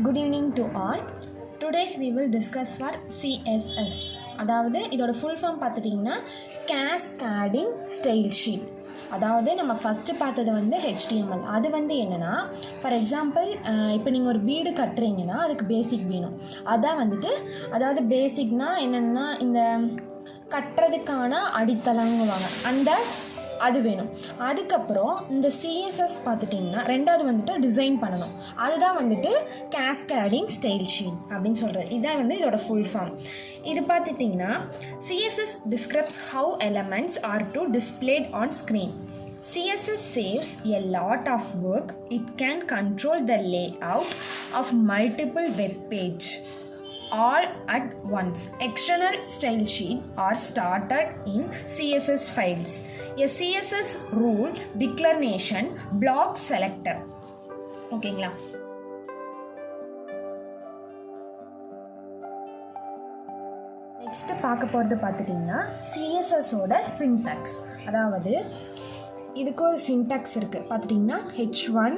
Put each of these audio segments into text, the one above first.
Good evening to all. Today's we will discuss for CSS. அதாவது இதோட full form பார்த்துட்டிங்கன்னா cascading style sheet. அதாவது நம்ம ஃபஸ்ட்டு பார்த்தது வந்து HTML. அது வந்து என்னென்னா ஃபார் எக்ஸாம்பிள் இப்போ நீங்கள் ஒரு வீடு கட்டுறீங்கன்னா அதுக்கு பேசிக் வேணும். அதான் வந்துட்டு அதாவது பேசிக்னால் என்னென்னா இந்த கட்டுறதுக்கான அடித்தளங்குவாங்க அந்த அது வேணும். அதுக்கப்புறம் இந்த சிஎஸ்எஸ் பார்த்துட்டிங்கன்னா ரெண்டாவது வந்துட்டு டிசைன் பண்ணணும். அதுதான் வந்துட்டு கேஸ்கேடிங் ஸ்டைல் ஷீட் அப்படின்னு சொல்கிறது. இதுதான் வந்து இதோட ஃபுல் ஃபார்ம். இது பார்த்துட்டிங்கன்னா CSS describes how elements are to displayed on screen. CSS saves a lot of work. It can control the layout of multiple web page all at once. External style sheet are started in CSS files. A CSS rule declaration block selector. ஓகேங்களா? Next பார்க்க போகிறது பார்த்துட்டிங்கன்னா சிஎஸ்எஸோட syntax. அதாவது இதுக்கு ஒரு syntax இருக்குது பார்த்துட்டிங்கன்னா H1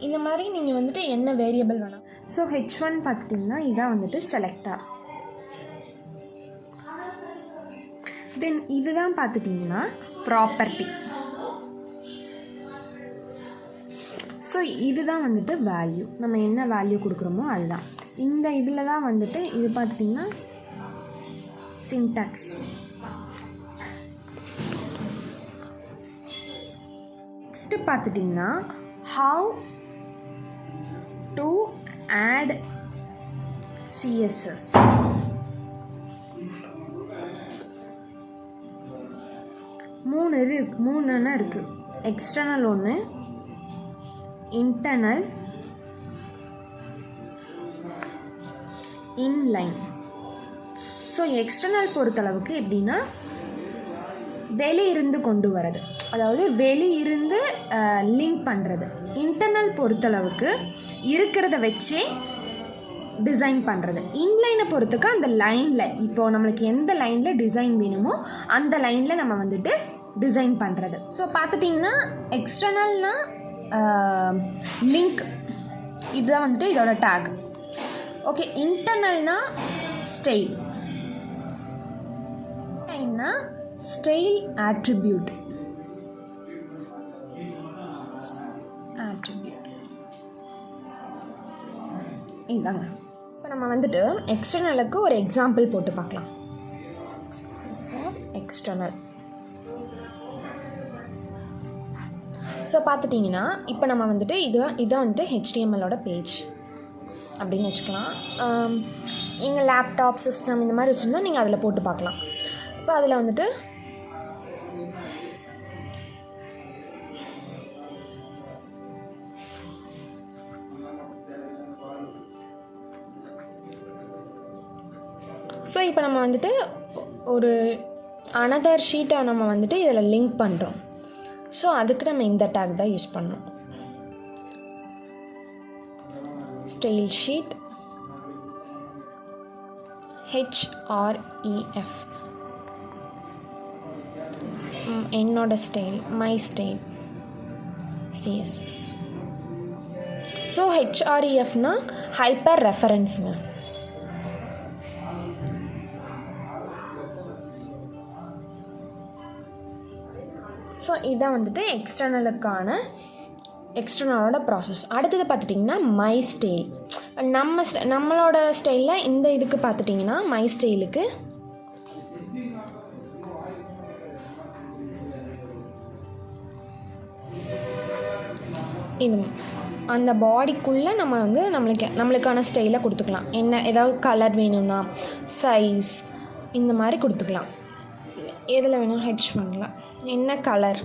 இந்த மாதிரி நீங்கள் வந்துட்டு என்ன வேரியபிள் வேணாம். ஸோ H1 பார்த்துட்டிங்கன்னா இதான் வந்துட்டு செலக்டர். தென் இதுதான் பார்த்துட்டிங்கன்னா ப்ராப்பர்ட்டி. ஸோ இதுதான் வந்துட்டு வேல்யூ. நம்ம என்ன வேல்யூ கொடுக்குறோமோ அதுதான். இந்த இதில் தான் வந்துட்டு இது பார்த்துட்டிங்கன்னா சின்டாக்ஸ். நெக்ஸ்ட்டு பார்த்துட்டிங்கன்னா how to add CSS. மூணு இருக்குது. எக்ஸ்டர்னல் ஒன்று, இன்டர்னல், இன்லைன். ஸோ எக்ஸ்டர்னல் பொறுத்தளவுக்கு எப்படின்னா வெளியிருந்து கொண்டு வரது, அதாவது வெளியிருந்து லிங்க் பண்ணுறது. இன்டர்னல் பொறுத்தளவுக்கு இருக்கிறத வச்சே டிசைன் பண்ணுறது. இன்லைனை பொறுத்துக்கு அந்த லைனில் இப்போது நம்மளுக்கு எந்த லைனில் டிசைன் வேணுமோ அந்த லைனில் நம்ம வந்துட்டு டிசைன் பண்ணுறது. ஸோ பார்த்துட்டிங்கன்னா எக்ஸ்டர்னல்னால் லிங்க், இதுதான் வந்துட்டு இதோட டேக். ஓகே, இன்டர்னல்னால் ஸ்டைல், ஸ்டைல் attribute. இதாங்க. இப்போ நம்ம வந்துட்டு எக்ஸ்டர்னலுக்கு ஒரு எக்ஸாம்பிள் போட்டு பார்க்கலாம். எக்ஸ்டர்னல். ஸோ பார்த்துட்டிங்கன்னா இப்போ நம்ம வந்துட்டு இதான் வந்துட்டு HTMLோட பேஜ் அப்படின்னு வச்சுக்கலாம். எங்கள் லேப்டாப் சிஸ்டம் இந்த மாதிரி வச்சுருந்தா நீங்கள் அதில் போட்டு பார்க்கலாம். இப்போ அதில் வந்துட்டு ஸோ இப்போ நம்ம வந்துட்டு ஒரு அனதர் ஷீட்டை நம்ம வந்துட்டு இதில் லிங்க் பண்ணுறோம். ஸோ அதுக்கு நம்ம இந்த டேக் தான் யூஸ் பண்ணணும். Style sheet HREF. என்னோட style, my style CSS. So HREFனா ஹைப்பர் ரெஃபரன்ஸுங்க. ஸோ இதான் வந்துட்டு எக்ஸ்டர்னலோட ப்ராசஸ். அடுத்தது பார்த்துட்டிங்கன்னா மை ஸ்டைல். நம்மளோட ஸ்டைலில் இந்த இதுக்கு பார்த்துட்டிங்கன்னா மை ஸ்டைலுக்கு இது அந்த பாடிக்குள்ளே நம்ம வந்து நம்மளுக்கான ஸ்டைலை கொடுத்துக்கலாம். என்ன ஏதாவது கலர் வேணும்னா சைஸ் இந்த மாதிரி கொடுத்துக்கலாம். எதில் வேணும் H1ல என்ன கலர்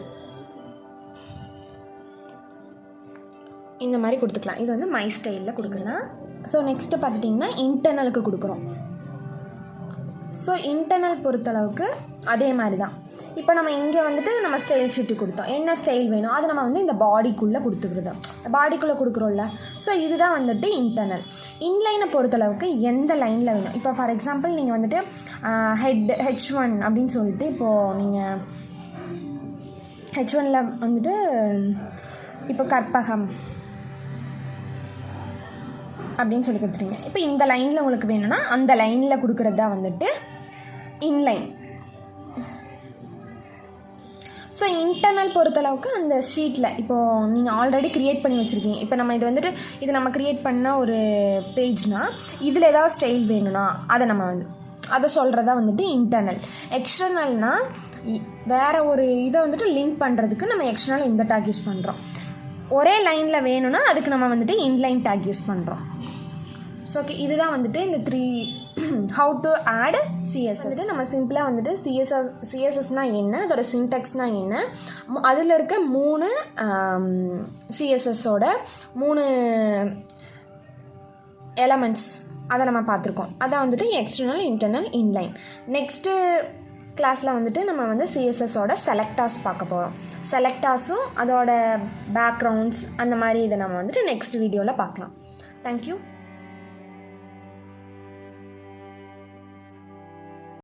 இந்த மாதிரி கொடுத்துக்கலாம். இது வந்து மை ஸ்டைலில் கொடுக்கலாம். ஸோ நெக்ஸ்ட்டு பார்த்துட்டிங்கன்னா இன்டர்னலுக்கு கொடுக்குறோம். ஸோ இன்டர்னல் பொறுத்தளவுக்கு அதே மாதிரி தான். இப்போ நம்ம இங்கே வந்துட்டு நம்ம ஸ்டைல் ஷீட்டு கொடுத்தோம், என்ன ஸ்டைல் வேணும் அது நம்ம வந்து இந்த பாடிக்குள்ளே கொடுத்துக்கிறது, பாடிக்குள்ளே கொடுக்குறோம்ல. ஸோ இதுதான் வந்துட்டு இன்டர்னல். இன்லைனை பொறுத்தளவுக்கு எந்த லைனில் வேணும். இப்போ ஃபார் எக்ஸாம்பிள் நீங்கள் வந்துட்டு H1 அப்படின்னு சொல்லிட்டு இப்போது நீங்கள் H1ல் வந்துட்டு இப்போ கற்பகம் அப்படின்னு சொல்லி கொடுத்துருங்க. இப்போ இந்த லைனில் உங்களுக்கு வேணும்னா அந்த லைனில் கொடுக்குறது தான் வந்துட்டு இன்லைன். ஸோ இன்டர்னல் பொறுத்தளவுக்கு அந்த ஷீட்டில் இப்போது நீங்கள் ஆல்ரெடி க்ரியேட் பண்ணி வச்சுருக்கீங்க. இப்போ நம்ம இது வந்துட்டு இது நம்ம க்ரியேட் பண்ண ஒரு பேஜ்னால் இதில் ஏதாவது ஸ்டைல் வேணும்னா அதை சொல்கிறதா வந்துட்டு இன்டர்னல். எக்ஸ்டர்னல்னால் வேறு ஒரு இதை வந்துட்டு லிங்க் பண்ணுறதுக்கு நம்ம எக்ஸ்டர்னல் இந்த டேக் யூஸ் பண்ணுறோம். ஒரே லைனில் வேணும்னா அதுக்கு நம்ம வந்துட்டு இன்லைன் டேக் யூஸ் பண்ணுறோம். ஸோ ஓகே, இதுதான் வந்துட்டு இந்த 3 ஹவு டு ஆட் சிஎஸ்எஸ். நம்ம சிம்பிளாக வந்துட்டு சிஎஸ்எஸ்னால் என்ன, அதோட சின்டெக்ஸ்னால் என்ன, அதில் இருக்க 3 சிஎஸ்எஸோட 3 எலமெண்ட்ஸ் அதை நம்ம பார்த்துருக்கோம். அதான் வந்துட்டு எக்ஸ்டர்னல், இன்டர்னல், இன்லைன். நெக்ஸ்ட்டு கிளாஸில் வந்துட்டு நம்ம வந்து சிஎஸ்எஸோட செலக்டாஸ் பார்க்க போகிறோம். செலக்டாஸும் அதோட பேக்ரவுண்ட்ஸ் அந்த மாதிரி இதை நம்ம வந்துட்டு நெக்ஸ்ட் வீடியோவில் பார்க்கலாம். தேங்க்யூ.